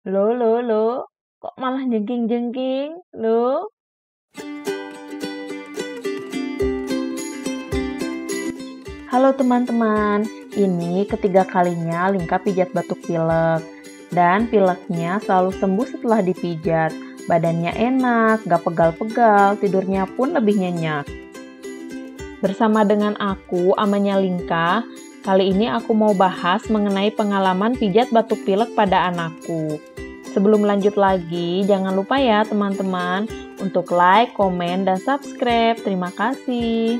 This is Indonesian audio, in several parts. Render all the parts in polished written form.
Lo, kok malah jengking-jengking? Lo? Halo teman-teman, ini ketiga kalinya Linka pijat batuk pilek. Dan pileknya selalu sembuh setelah dipijat. Badannya enak, gak pegal-pegal, tidurnya pun lebih nyenyak. Bersama dengan aku, Amanya Linka, kali ini aku mau bahas mengenai pengalaman pijat batuk pilek pada anakku. Sebelum lanjut lagi, jangan lupa ya teman-teman untuk like, komen, dan subscribe. Terima kasih.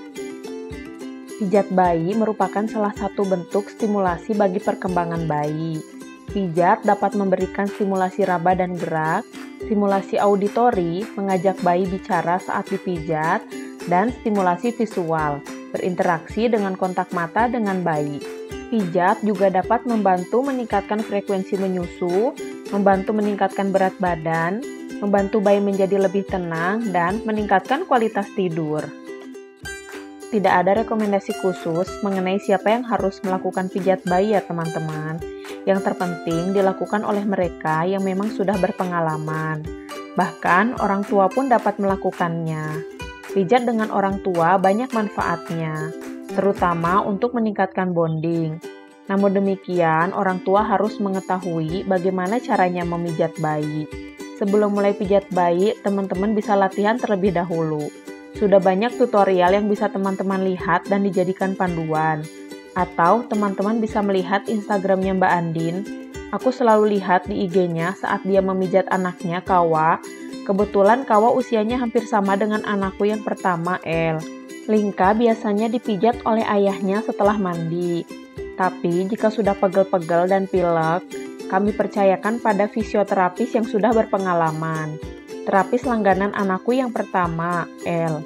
Pijat bayi merupakan salah satu bentuk stimulasi bagi perkembangan bayi. Pijat dapat memberikan stimulasi raba dan gerak, stimulasi auditori, mengajak bayi bicara saat dipijat, dan stimulasi visual, berinteraksi dengan kontak mata dengan bayi. Pijat juga dapat membantu meningkatkan frekuensi menyusu, membantu meningkatkan berat badan, membantu bayi menjadi lebih tenang, dan meningkatkan kualitas tidur. Tidak ada rekomendasi khusus mengenai siapa yang harus melakukan pijat bayi ya teman-teman. Yang terpenting dilakukan oleh mereka yang memang sudah berpengalaman. Bahkan orang tua pun dapat melakukannya. Pijat dengan orang tua banyak manfaatnya, terutama untuk meningkatkan bonding. Namun demikian, orang tua harus mengetahui bagaimana caranya memijat bayi. Sebelum mulai pijat bayi, teman-teman bisa latihan terlebih dahulu. Sudah banyak tutorial yang bisa teman-teman lihat dan dijadikan panduan. Atau teman-teman bisa melihat Instagramnya Mbak Andin. Aku selalu lihat di IG-nya saat dia memijat anaknya, Kawa. Kebetulan Kawa usianya hampir sama dengan anakku yang pertama, El. Linka biasanya dipijat oleh ayahnya setelah mandi. Tapi jika sudah pegel-pegel dan pilek, kami percayakan pada fisioterapis yang sudah berpengalaman. Terapis langganan anakku yang pertama, El.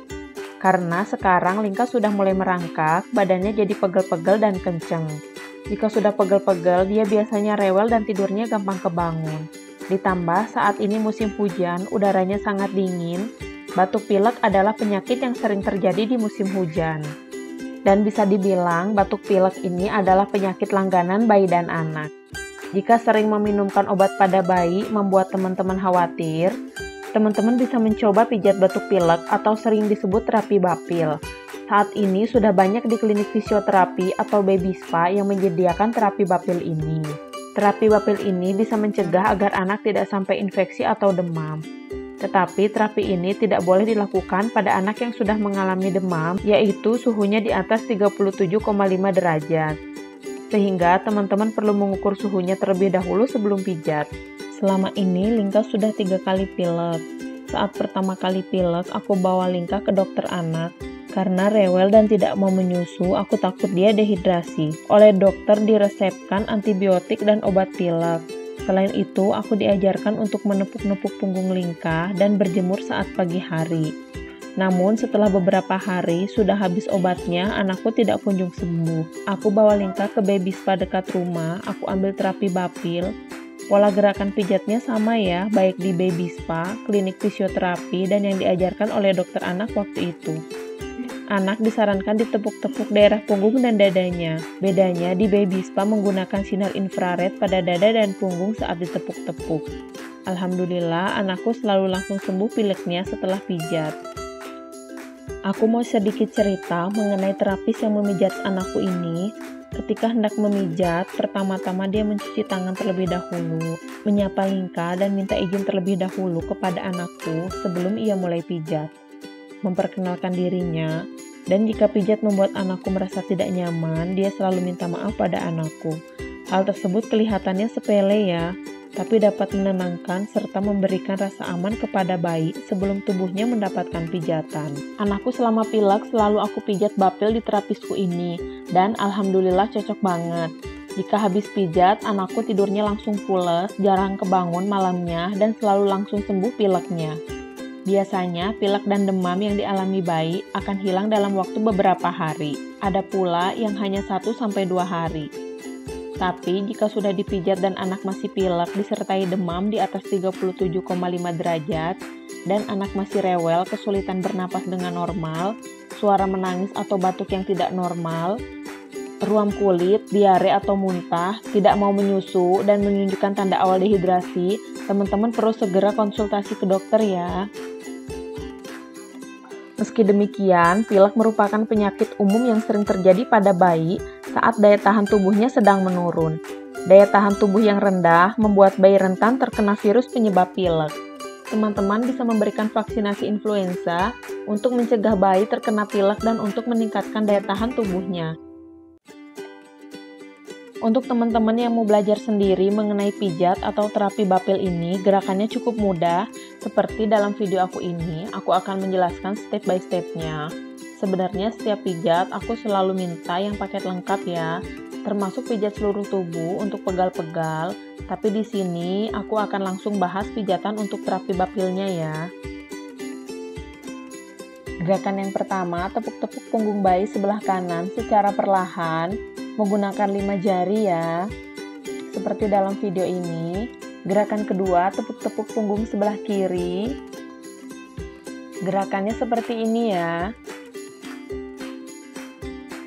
Karena sekarang Linka sudah mulai merangkak, badannya jadi pegel-pegel dan kenceng. Jika sudah pegel-pegel, dia biasanya rewel dan tidurnya gampang kebangun. Ditambah saat ini musim hujan, udaranya sangat dingin, batuk pilek adalah penyakit yang sering terjadi di musim hujan. Dan bisa dibilang batuk pilek ini adalah penyakit langganan bayi dan anak. Jika sering meminumkan obat pada bayi membuat teman-teman khawatir, teman-teman bisa mencoba pijat batuk pilek atau sering disebut terapi bapil. Saat ini sudah banyak di klinik fisioterapi atau baby spa yang menyediakan terapi bapil ini. Terapi bapil ini bisa mencegah agar anak tidak sampai infeksi atau demam. Tetapi terapi ini tidak boleh dilakukan pada anak yang sudah mengalami demam, yaitu suhunya di atas 37,5 derajat. Sehingga teman-teman perlu mengukur suhunya terlebih dahulu sebelum pijat. Selama ini Linka sudah 3 kali pilek. Saat pertama kali pilek, aku bawa Linka ke dokter anak. Karena rewel dan tidak mau menyusu, aku takut dia dehidrasi. Oleh dokter diresepkan antibiotik dan obat pilek. Selain itu, aku diajarkan untuk menepuk-nepuk punggung Linka dan berjemur saat pagi hari. Namun setelah beberapa hari, sudah habis obatnya, anakku tidak kunjung sembuh. Aku bawa Linka ke baby spa dekat rumah, aku ambil terapi bapil. Pola gerakan pijatnya sama ya, baik di baby spa, klinik fisioterapi, dan yang diajarkan oleh dokter anak waktu itu. Anak disarankan ditepuk-tepuk daerah punggung dan dadanya. Bedanya di baby spa menggunakan sinar infrared pada dada dan punggung saat ditepuk-tepuk. Alhamdulillah, anakku selalu langsung sembuh pileknya setelah pijat. Aku mau sedikit cerita mengenai terapis yang memijat anakku ini. Ketika hendak memijat, pertama-tama dia mencuci tangan terlebih dahulu, menyapa Linka dan minta izin terlebih dahulu kepada anakku sebelum ia mulai pijat. Memperkenalkan dirinya, dan jika pijat membuat anakku merasa tidak nyaman, dia selalu minta maaf pada anakku. Hal tersebut kelihatannya sepele ya, tapi dapat menenangkan serta memberikan rasa aman kepada bayi sebelum tubuhnya mendapatkan pijatan. Anakku selama pilek selalu aku pijat bapil di terapisku ini, dan alhamdulillah cocok banget. Jika habis pijat, anakku tidurnya langsung pules, jarang kebangun malamnya, dan selalu langsung sembuh pileknya. Biasanya, pilek dan demam yang dialami bayi akan hilang dalam waktu beberapa hari. Ada pula yang hanya 1-2 hari. Tapi jika sudah dipijat dan anak masih pilek disertai demam di atas 37,5 derajat dan anak masih rewel, kesulitan bernapas dengan normal, suara menangis atau batuk yang tidak normal, ruam kulit, diare atau muntah, tidak mau menyusu, dan menunjukkan tanda awal dehidrasi, teman-teman perlu segera konsultasi ke dokter ya. Meski demikian, pilek merupakan penyakit umum yang sering terjadi pada bayi saat daya tahan tubuhnya sedang menurun. Daya tahan tubuh yang rendah membuat bayi rentan terkena virus penyebab pilek. Teman-teman bisa memberikan vaksinasi influenza untuk mencegah bayi terkena pilek dan untuk meningkatkan daya tahan tubuhnya. Untuk teman-teman yang mau belajar sendiri mengenai pijat atau terapi bapil ini, gerakannya cukup mudah. Seperti dalam video aku ini, aku akan menjelaskan step by stepnya. Sebenarnya setiap pijat aku selalu minta yang paket lengkap ya, termasuk pijat seluruh tubuh untuk pegal-pegal. Tapi di sini aku akan langsung bahas pijatan untuk terapi bapilnya ya. Gerakan yang pertama, tepuk-tepuk punggung bayi sebelah kanan secara perlahan menggunakan 5 jari ya. Seperti dalam video ini. Gerakan kedua, tepuk-tepuk punggung sebelah kiri. Gerakannya seperti ini ya.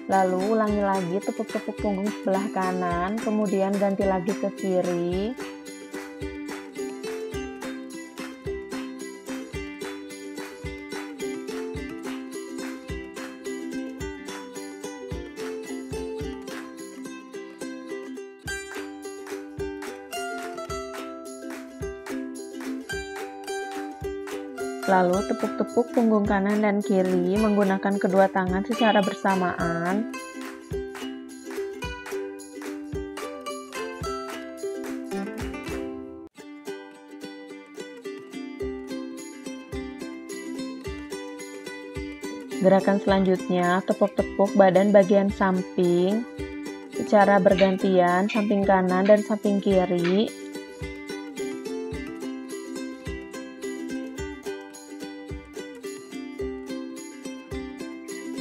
Lalu ulangi lagi tepuk-tepuk punggung sebelah kanan, kemudian ganti lagi ke kiri. Lalu tepuk-tepuk punggung kanan dan kiri menggunakan kedua tangan secara bersamaan. Gerakan selanjutnya, tepuk-tepuk badan bagian samping secara bergantian, samping kanan dan samping kiri.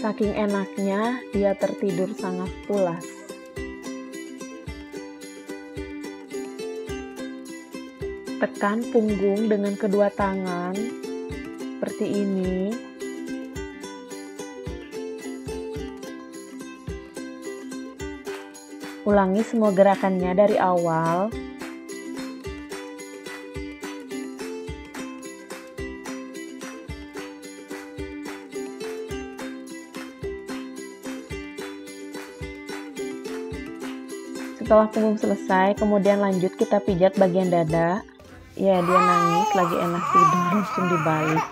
Saking enaknya, dia tertidur sangat pulas. Tekan punggung dengan kedua tangan, seperti ini. Ulangi semua gerakannya dari awal. Setelah punggung selesai, kemudian lanjut kita pijat bagian dada. Ya, dia nangis, lagi enak tidur, langsung dibalik.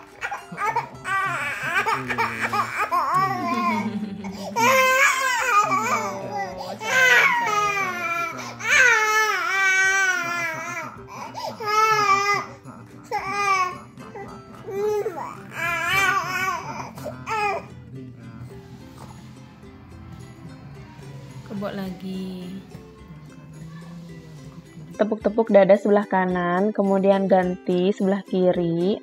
Kebok lagi. Tepuk-tepuk dada sebelah kanan, kemudian ganti sebelah kiri.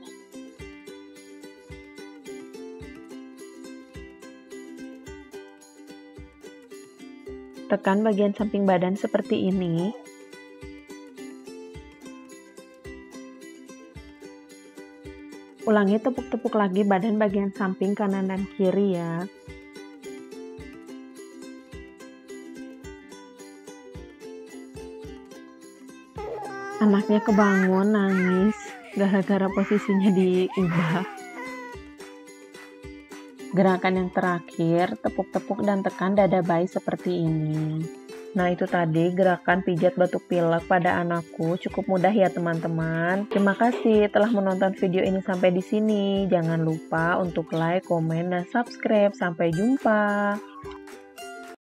Tekan bagian samping badan seperti ini. Ulangi tepuk-tepuk lagi badan bagian samping kanan dan kiri ya. Anaknya kebangun nangis gara-gara posisinya diubah. Gerakan yang terakhir, tepuk-tepuk dan tekan dada bayi seperti ini. Nah, itu tadi gerakan pijat batuk pilek pada anakku. Cukup mudah ya teman-teman. Terima kasih telah menonton video ini sampai di sini. Jangan lupa untuk like, komen, dan subscribe. Sampai jumpa.